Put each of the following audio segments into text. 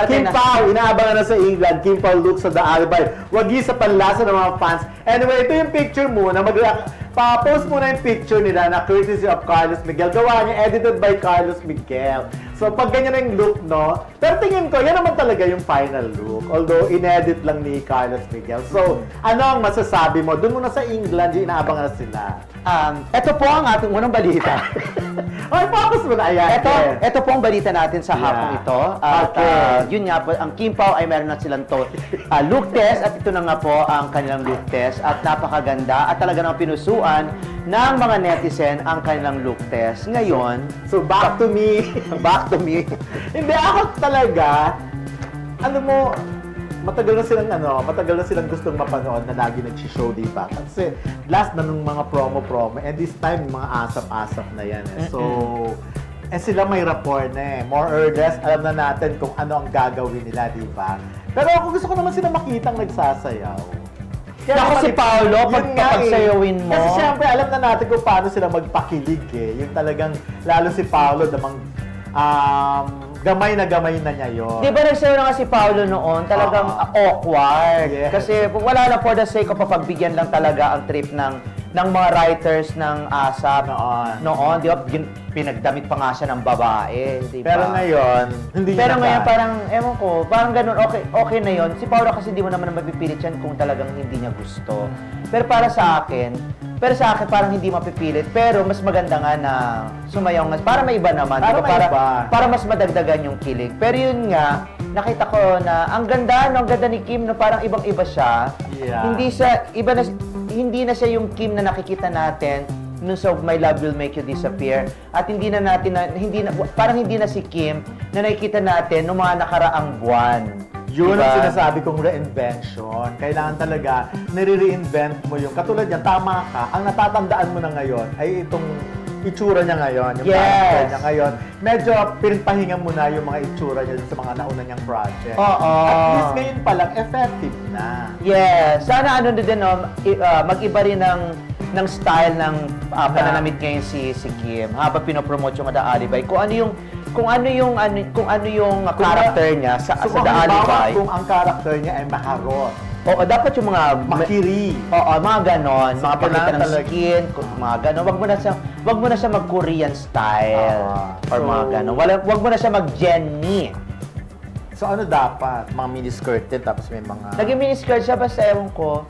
Kim Pao, inaabangan na sa England. Kim Pao looks sa The Alibi. Wagi sa panlasa ng mga fans. Anyway, ito yung picture muna. Pa-post muna yung picture nila na courtesy of Carlos Miguel. Gawa niya, edited by Carlos Miguel. So, pag ganyan yung look, no? Pero tingin ko, yan naman talaga yung final look. Although, inedit lang ni Carlos Miguel. So, ano ang masasabi mo? Doon muna sa England, yung inaabangan na sila. Ito po ang ating unang balita. Ay, focus mo na. Ayan. Ito po ang balita natin sa hapong ito. At yun nga po, ang Kim Pao ay meron na silang look test. At ito na nga po ang kanilang look test. At napakaganda. At talaga nang pinusuan ng mga netizen ang kanilang look test. Ngayon, so back to me. Back to me. Hindi, ako talaga, ano mo, matagal na silang gustong mapanood na lagi nag-show, di ba? Kasi last na nung mga promo, and this time, mga asap-asap na yan. So, sila may rapport na eh. More or less, alam na natin kung ano ang gagawin nila, di ba? Pero ako gusto ko naman sila makitang nagsasayaw. Kaya ako si Paolo, pagpagsayawin mo. Kasi siyempre, alam na natin kung paano sila magpakilig eh. Yung talagang, lalo si Paolo, damang, gamay na niya yun. Di ba nagsayo na nga si Paolo noon, talagang awkward. Yes. Kasi wala na for the sake of papagbigyan lang talaga ang trip ng mga writers ng ASAP. Noon, di ba, pinagdamit pa nga siya ng babae, di ba? Pero ngayon, hindi Pero ngayon parang, ewan ko, parang ganun, okay na yun. Si Paolo kasi di mo naman mapipilit yan kung talagang hindi niya gusto. Pero sa akin, parang hindi mapipilit. Pero mas maganda nga na sumayaw nga. Para may iba naman. Para mas madagdagan yung kilig. Pero yun nga, nakita ko na ang ganda ni Kim, no, parang ibang-iba siya. Yeah. Hindi na siya yung Kim na nakikita natin nung sa My Love Will Make You Disappear. At parang hindi na si Kim na nakikita natin nung mga nakaraang buwan. Yun ang sinasabi kong reinvention. Kailangan talaga, nire-reinvent mo yung, katulad yan, tama ka, ang natatandaan mo na ngayon ay itong itsura niya ngayon, yung character niya ngayon. Medyo pinpahinga mo na yung mga itsura niya sa mga nauna niyang project. At least ngayon pa lang, effective na. Yes. Sana din, mag-iba rin ng style ng pananamit ngayon si Kim. Habang pinopromote yung The Alibi. Kung ano yung character niya sa The Alibi. Kung ang character niya ay maharot. Oo, dapat yung mga makiri. Oo, mga ganon, mga pakita ng skin, mga ganon. Wag mo na siya mag-Korean style or mga ganon. Wag mo na siya mag-Jenny. So ano dapat? Mga miniskirt din, tapos may mga... Naging miniskirt siya, basta ewan ko.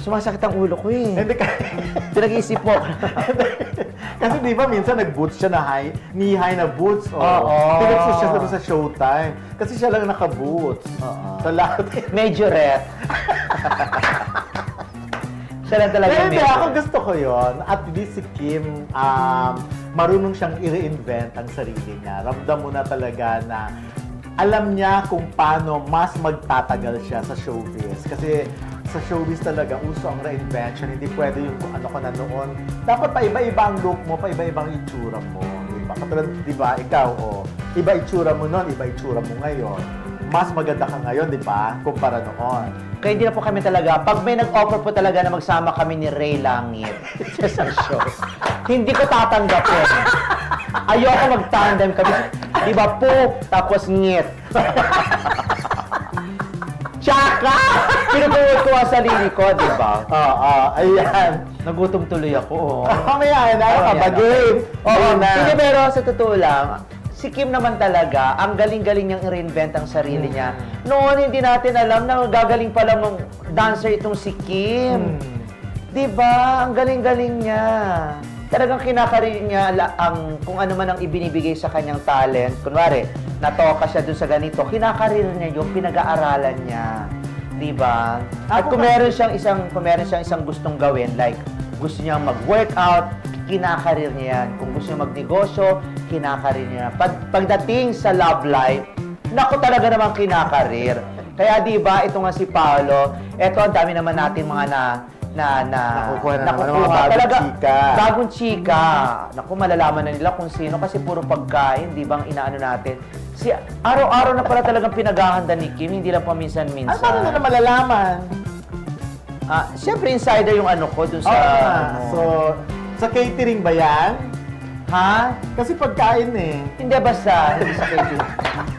Sumasakit ang ulo ko eh. Hindi ka... Pinag-iisip mo. Kasi di ba minsan nag-boots siya na knee-high na boots. Oo. Pinagsus siya sa Showtime. Kasi siya lang naka-boots. Sa lahat. Majorette. Siya lang talaga majorette. Hindi, ako gusto ko yon. At least si Kim, marunong siyang i-reinvent ang sarili niya. Ramdam mo na talaga na alam niya kung paano mas magtatagal siya sa showbiz. Kasi sa showbiz talaga, uso ang reinvention. Hindi pwede yung kung ano ka na noon. Dapat paiba-iba ang look mo, paiba-ibang itsura mo. Diba? Katulad, diba, ikaw, iba itsura mo noon, iba itsura mo ngayon. Mas maganda ka ngayon, diba? Kumpara noon. Kaya hindi na po kami talaga, pag may nag-offer po talaga na magsama kami ni Ray Langit sa isang show, hindi ko tatanggapin. Ayoko mag-tandem kami. Diba po, tapos ngit. Tsaka! Pinupuwag ko ang sarili ko, di ba? Ayan. Nagutom tuloy ako. Mamaya, game. Hindi, pero sa totoo lang, si Kim naman talaga, ang galing-galing niyang i-reinvent ang sarili niya. Noon, hindi natin alam na gagaling pala mong dancer itong si Kim. Di ba? Ang galing-galing niya. Talagang kinakarir niya kung ano man ang ibinibigay sa kanyang talent. Kunwari, natoka siya dun sa ganito, kinakarir niya yung pinag-aaralan niya. Diba? At kung meron siyang isang gustong gawin, like gusto niya mag-workout, kinakarir niya yan. Kung gusto niya magnegosyo, kinakarir niya yan. Pagdating sa love life, naku talaga namang kinakarir. Kaya diba, ito nga si Paolo, eto ang dami naman natin mga nakukuha talaga bagong chika. Naku, malalaman na nila kung sino kasi puro pagkain, di ba ang inaano natin. Araw-araw na pala talagang pinaghahanda ni Kim, hindi lang paminsan-minsan. Paano na malalaman? Siyempre insider yung ano ko dun sa So, sa catering ba yan? Ha? Kasi pagkain eh. Hindi, basta. Hindi sa kaibigan.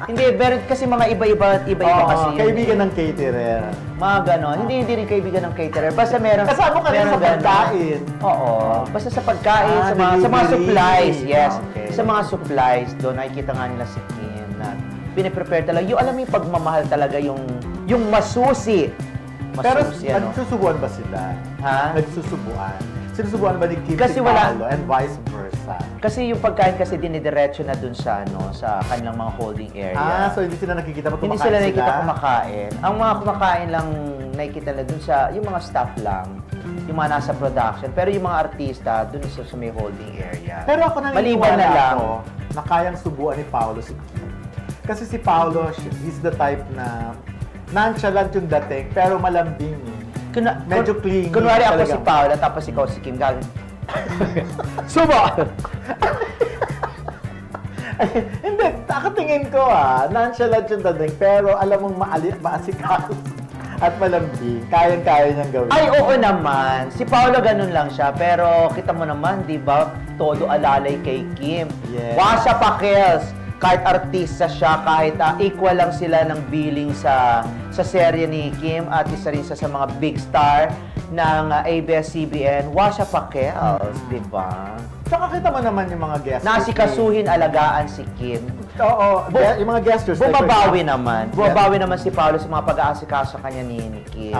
Hindi, meron kasi mga iba-iba kasi yun. Kaibigan ng caterer. Mga ganon. Hindi rin kaibigan ng caterer. Basta meron. Kasama ka rin sa pagkain. Oo. Basta sa pagkain, sa mga supplies. Yes. Okay. Sa mga supplies, doon nakikita nga nila si Kim na piniprepare talaga. Yung alam mo yung pagmamahal talaga, yung masusi. Pero nagsusubuan ba sila? Ha? Nagsusubuan. Sinusubuan ba ni Kim kasi si Paolo and vice versa? Kasi yung pagkain kasi dinidiretso na dun sa sa kanilang mga holding area. So hindi sila nakikita pag kumakain Hindi sila nakikita kumakain. Ang mga kumakain lang nakikita na dun sa, yung mga staff lang, yung mga nasa production. Pero yung mga artista, dun sa may holding area. Pero ako maliban na lang na kayang subuan ni Paolo si Kim. Kasi si Paolo, he's the type na nonchalant yung dating, pero malambing eh. Medyo clingy. Kunwari ako si Paula, tapos ikaw si Kim gagawin. Suba! Hindi, ako tingin ko nonchalant yung dating, pero alam mong maasikas at malambing. Kayang-kaya niyang gawin. Ay, oo naman. Si Paula ganun lang siya, pero kita mo naman, di ba, todo alalay kay Kim. Yes. Washa Pakels. Kahit artista siya, kahit equal lang sila ng billing sa serye ni Kim at isa rin sa mga big star ng ABS-CBN, Washa Pakels, di ba? Tsaka kita mo naman yung mga guests. Nasikasuhin, alagaan si Kim. Oo, yung mga guesters. Bumabawi naman. Bumabawi naman si Paolo sa mga pag-aasikaso kanya ni Kim.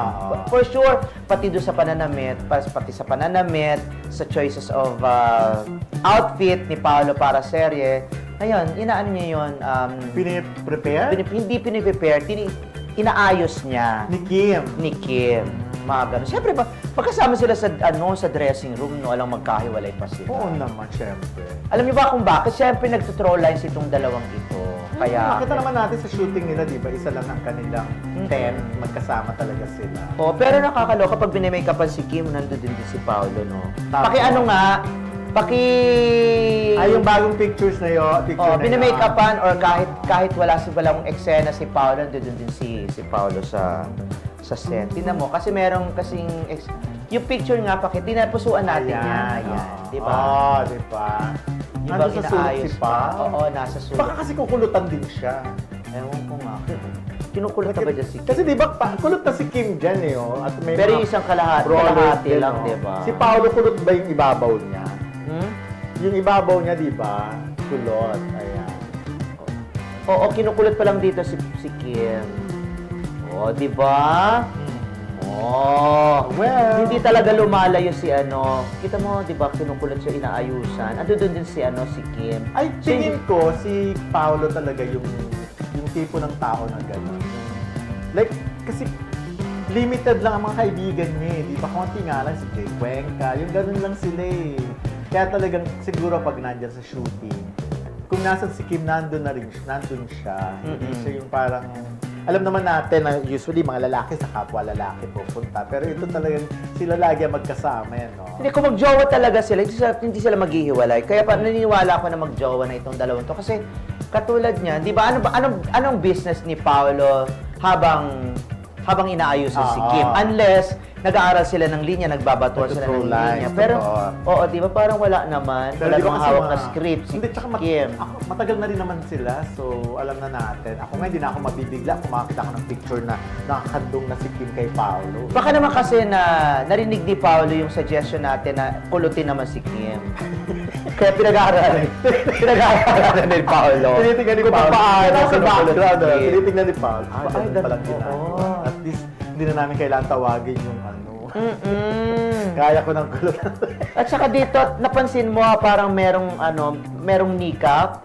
For sure, pati doon sa pananamit, pati sa pananamit, sa choices of outfit ni Paolo para serye, ayun, inaano niya yun. Piniprepare? Hindi piniprepare, inaayos niya. Ni Kim? Ni Kim. Mga ganun. Siyempre, pagkasama sila sa dressing room, alang magkahiwalay pa sila. Oo naman, siyempre. Alam niyo ba kung bakit? Siyempre, nagtutroll lines itong dalawang ito. Kaya, nakita naman natin sa shooting nila, di ba? Isa lang ang kanilang 10, magkasama talaga sila. Pero nakakaloka pag binimake-upan si Kim, nandun din si Paolo, no? Yung bagong pictures na yun. Binimake-upan or kahit wala walang eksena si Paolo, nandun din si Paolo sa set. Tingnan mo, kasi merong kasing yung picture nga, tinapusuan natin yan. Di ba? Di ba? Yung bang inaayos pa? Oo, nasa sulat. Baka kasi kukulutan din siya. Ewan ko nga. Kinukulot ba dyan si Kim? Kasi di ba, kulot na si Kim dyan eh. At may pero yung isang kalahati lang, di ba? Si Paolo kulot ba yung ibabaw niya? Yung ibabaw niya, di ba? Kulot. Ayan. Oo, kinukulot pa lang dito si Kim. Oo, di ba? Well, hindi talaga lumalayo si Kita mo, di ba, kinukulot siya, inaayusan. Ando doon din si Kim. Ay, tingin ko, si Paolo talaga yung tipo ng tao na gano'n. Like, kasi limited lang ang mga kaibigan niya eh. Di ba, konti nga lang si Jay Cuenca. Yung gano'n lang sila eh. Kaya talagang siguro pag nandyan sa shooting, kung nasan si Kim, nandun siya. Hindi siya yung parang, alam naman natin na usually mga lalaki sa kapwa lalaki pupunta. Pero ito talagang sila lagi ang magkasama yan, no? Hindi, kung mag-jowa talaga sila, hindi sila maghihiwalay. Kaya naniniwala ako na mag-jowa na itong dalawang to. Kasi katulad niya, di ba, anong business ni Paolo habang inaayusan si Kim? Unless nag-aaral sila ng linya, nagbabatuan sila ng linya. Pero, oo, di ba, parang wala naman. Wala namang hawak na script si Kim. Matagal na rin naman sila, so alam na natin. Ako nga, hindi na ako mabibigla kung makakita ko ng picture na nakakandong na si Kim kay Paolo. Baka naman kasi na narinig ni Paolo yung suggestion natin na kulutin naman si Kim. Kaya pinag-aaralan ni Paolo. Tinitingnan ni Paolo. Sa background, tinitingnan ni Paolo. Ganun palang ginagawa. At least, hindi na namin kailangan tawagin yung kaya ko ng kulot. At saka dito, napansin mo parang merong kneecap.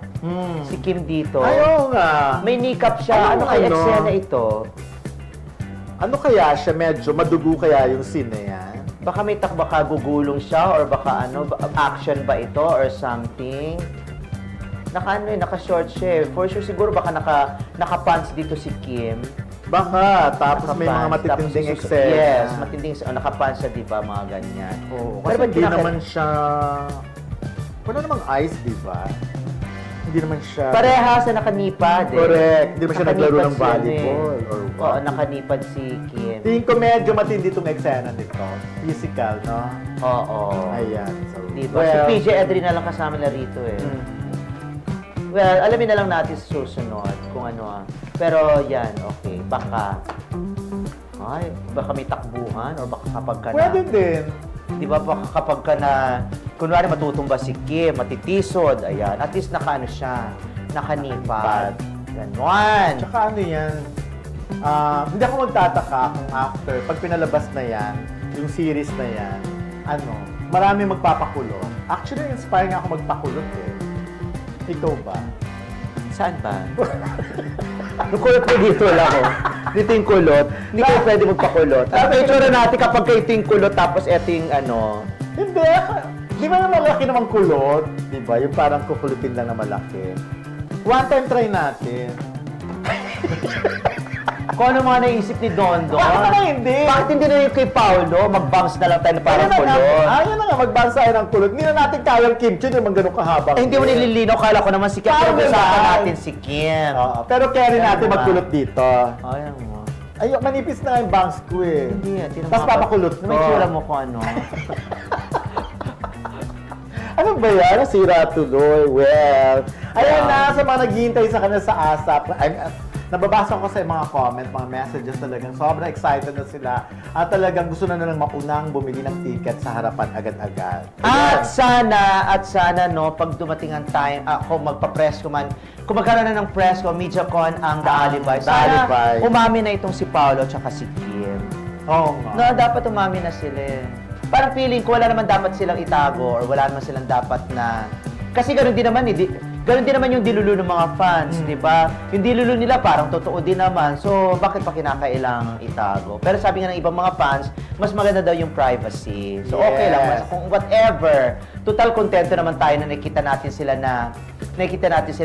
Si Kim dito. Ayaw nga. May kneecap siya. Ano kaya eksena ito? Ano kaya siya? Medyo madugo kaya yung scene na yan? Baka may baka gugulong siya or baka action ba ito or something? Naka-short siya. For sure siguro baka naka-pants dito si Kim. Baka, tapos may mga matitinding eksena. Yes, matinding naka-pants siya, di ba, mga ganyan. Oo, kasi hindi naman siya, wala namang eyes, di ba? Hindi naman siya... Parehas na nakanipad eh. Correct. Hindi naman siya naglaro ng Nakanipad siya, volleyball or what. Oo, nakanipad si Kim. Tingin ko medyo matindi itong eksena nito. Physical, no? Oo. Ayan. So, Diba? Si PJ Edri na lang kasama na rito eh. Well, alamin na lang natin sa susunod kung ano. Pero yan, okay. Baka may takbuhan or baka kapag ka na... Pwede din. Di ba baka kapag ka na, kunwari matutumba si Kim, matitisod, ayan. At least nakaano siya, nakanipad. Ganon. Tsaka ano yan, hindi ako magtataka kung after, pag pinalabas na yan, yung series na yan, marami magpapakulot. Actually, inspiring ako magpakulot eh. Ikaw ba? Saan ba? Nung kulot ko dito lang ako. Dito yung kulot. Hindi kayo pwede magpakulot. Ang picture natin kapag kayo ito yung kulot tapos ito yung Hindi. Di ba na malaki namang kulot? Di ba? Yung parang kukulutin lang na malaki. One time try natin. Kung ano mga naisip ni Dondo. Bakit na hindi? Bakit hindi na yung kay Paolo? Mag-bounce na lang tayo na parang kulot. Ayun na nga, mag-bounce tayo ng kulot. Hindi na natin kayang kimchi, di naman ganun kahaba. Eh, hindi mo nililinaw. Kala ko naman si Kim. Pinag-usapan natin si Kim. Pero carry natin magkulot dito. Ayan mo. Ay, manipis na nga yung bangs ko eh. Hindi Tapos papakulot ko. May tsura mo kung ano. Ano ba yan? Nasira tuloy. Well, ayan na sa mga naghihintay sa kanila sa ASAP. Nababasa ko sa mga comment, mga messages talagang sobrang excited na sila at talagang gusto na nilang maunang bumili ng ticket sa harapan agad-agad. At sana no, pag dumating ang time, ako magpa-press ko man, kung magkaroon na ng press ko, MediaCon ang The Alibay. Sana umami na itong si Paolo at si Kim. Oo nga. No, dapat umami na sila. Parang feeling ko wala naman dapat silang itago or wala naman silang dapat na... Kasi gano'n din naman yung dilulo ng mga fans, di ba? Yung dilulo nila parang totoo din naman. So, bakit pa kinakailangang itago? Pero sabi nga ng ibang mga fans, mas maganda daw yung privacy. So, okay lang. Mas, kung whatever, total kontento naman tayo na nakikita natin sila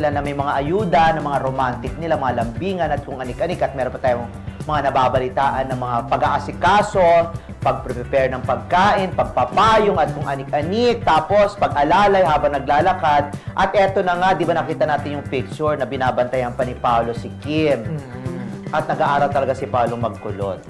na may mga ayuda, na mga romantic nila, mga lambingan at kung anik-anik. At meron pa tayong mga nababalitaan ng mga pag-aasikaso, pag-prepare ng pagkain, pagpapayong at kung anik-anik, tapos pag-alalay habang naglalakad. At eto na nga, di ba nakita natin yung picture na binabantayan pa ni Paolo si Kim. At nag-aaral talaga si Paolo magkulot.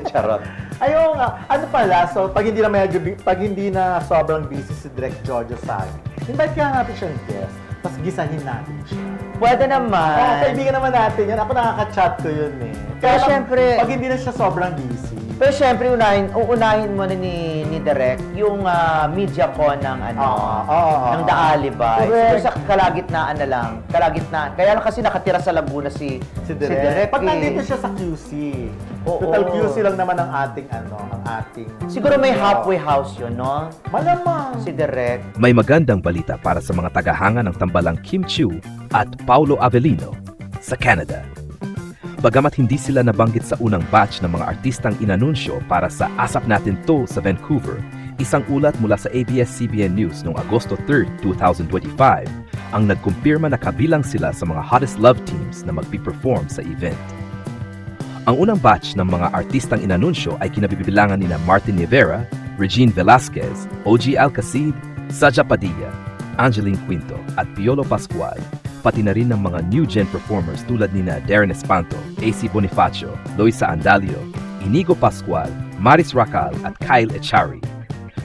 Charot. Ayun nga, ano pala, so pag hindi na sobrang busy si Direk Jojo Sag, invite kaya natin siyang guest, tapos gisahin natin siya. Pwede naman. Kaibigan naman natin yun. Ako nakaka-chat ko yun eh. Kaya syempre, pag hindi na siya sobrang busy. Pero syempre, uunahin mo na ni Direk yung MediaCon ng ng The Alibay. Siguro sa kalagitnaan na lang. Kaya lang kasi nakatira sa Laguna si Direk. Pag nandito siya sa QC. Total QC lang naman ang ating Siguro may halfway house yun, no? Malamang. Si Direk. May magandang balita para sa mga tagahanga ng tambalang Kim Chiu at Paolo Avellino sa Canada. Bagamat hindi sila nabanggit sa unang batch ng mga artistang inanunsyo para sa ASAP Natin To sa Vancouver, isang ulat mula sa ABS-CBN News noong Agosto 3, 2025 ang nagkumpirma na kabilang sila sa mga hottest love teams na magpiperform sa event. Ang unang batch ng mga artistang inanunsyo ay kinabibilangan nina Martin Rivera, Regine Velasquez, OG Alcacid, Saja Padilla, Angeline Quinto at Piolo Pascual, pati na rin ng mga new-gen performers tulad nina Darren Espanto, AC Bonifacio, Loisa Andalio, Inigo Pascual, Maris Racal at Kyle Echari.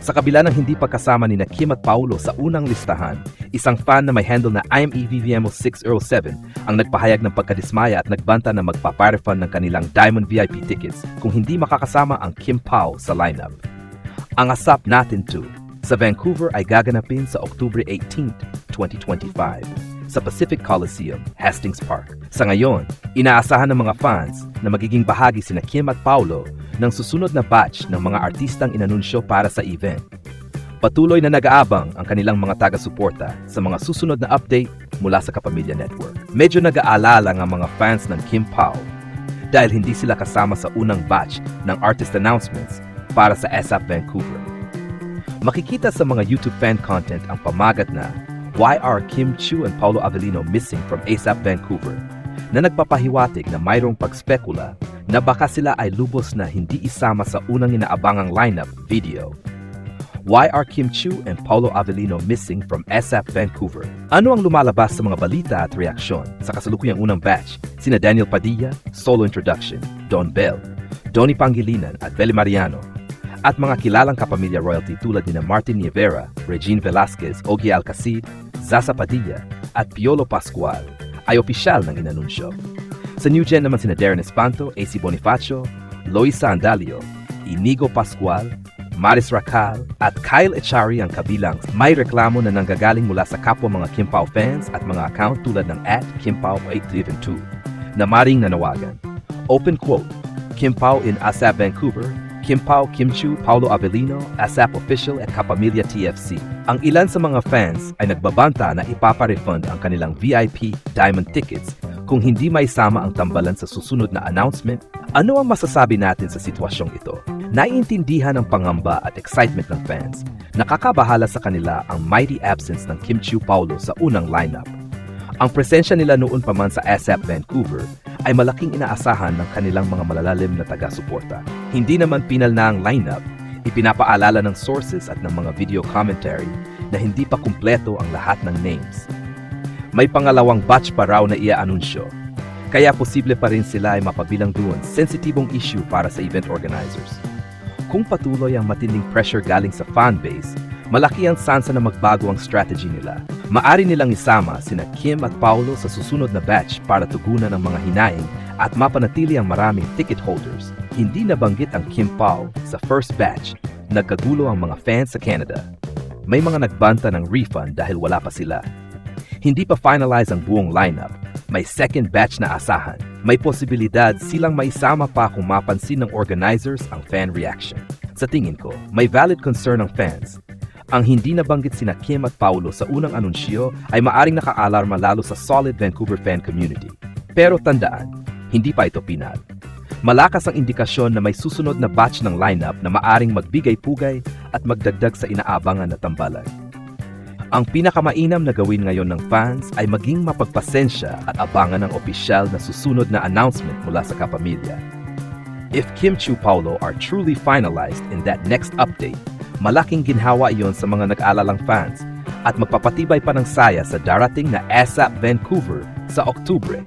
Sa kabila ng hindi pagkasama nina Kim at Paolo sa unang listahan, isang fan na may handle na IMEVVMO607 ang nagpahayag ng pagkadismaya at nagbanta na magpa-refund ng kanilang Diamond VIP tickets kung hindi makakasama ang Kim Pao sa lineup. Ang ASAP Natin 2 sa Vancouver ay gaganapin sa October 18, 2025. Sa Pacific Coliseum, Hastings Park. Sa ngayon, inaasahan ng mga fans na magiging bahagi sina Kim at Paolo ng susunod na batch ng mga artistang inanunsyo para sa event. Patuloy na nag-aabang ang kanilang mga taga-suporta sa mga susunod na update mula sa Kapamilya Network. Medyo nag-aalala ang mga fans ng Kim Pao dahil hindi sila kasama sa unang batch ng artist announcements para sa ASAP Vancouver. Makikita sa mga YouTube fan content ang pamagat na Why are Kim Chiu and Paolo Avellino missing from ASAP Vancouver? Na nagpapahiwatig na mayroong pagspekula na baka sila ay lubos na hindi isama sa unang inaabangang lineup video. Why are Kim Chiu and Paulo Avellino missing from ASAP Vancouver? Ano ang lumalabas sa mga balita at reaksyon sa kasalukuyang unang batch sina Daniel Padilla, Solo Introduction, Don Bell, Donnie Pangilinan at Beli Mariano, at mga kilalang kapamilya royalty tulad ni Martin Nievera, Regine Velasquez, Ogie Alcacid, Zaza Padilla at Piolo Pascual ay opisyal ng inanunsyo. Sa New Gen naman sina Darren Espanto, AC Bonifacio, Loisa Andalio, Inigo Pascual, Maris Racal at Kyle Echari ang kabilang may reklamo na nanggagaling mula sa kapwa mga Kim Pao fans at mga account tulad ng @KimPao832 na maring nanawagan. Open quote, Kim Pao in ASAP Vancouver, Kim Pao, Kim Chiu, Paulo Avellino, ASAP Official at Kapamilya TFC. Ang ilan sa mga fans ay nagbabanta na ipapa-refund ang kanilang VIP Diamond tickets kung hindi may sama ang tambalan sa susunod na announcement. Ano ang masasabi natin sa sitwasyong ito? Naiintindihan ang pangamba at excitement ng fans. Nakakabahala sa kanila ang mighty absence ng Kim Chiu Paulo sa unang lineup. Ang presensya nila noon pa man sa ASAP Vancouver ay malaking inaasahan ng kanilang mga malalalim na taga-suporta. Hindi naman pinal na ang lineup, ipinapaalala ng sources at ng mga video commentary na hindi pa kumpleto ang lahat ng names. May pangalawang batch pa raw na ia-anunsyo, kaya posible pa rin sila ay mapabilang doon sensitibong issue para sa event organizers. Kung patuloy ang matinding pressure galing sa fanbase, malaki ang sansa na magbago ang strategy nila. Maari nilang isama sina Kim at Paulo sa susunod na batch para tugunan ang mga hinaing at mapanatili ang maraming ticket holders. Hindi nabanggit ang Kim Pao sa first batch. Nagkagulo ang mga fans sa Canada. May mga nagbanta ng refund dahil wala pa sila. Hindi pa finalize ang buong lineup. May second batch na asahan. May posibilidad silang maisama pa kung mapansin ng organizers ang fan reaction. Sa tingin ko, may valid concern ng fans. Ang hindi nabanggit sina Kim at Paulo sa unang anunsyo ay maaring nakaalarma lalo sa solid Vancouver fan community. Pero tandaan, hindi pa ito pinal. Malakas ang indikasyon na may susunod na batch ng lineup na maaring magbigay-pugay at magdagdag sa inaabangan na tambalan. Ang pinakamainam na gawin ngayon ng fans ay maging mapagpasensya at abangan ang opisyal na susunod na announcement mula sa kapamilya. If Kim Chiu Paulo are truly finalized in that next update, malaking ginhawa iyon sa mga nag-aalalang fans at magpapatibay pa ng saya sa darating na ASAP Vancouver sa Oktubre.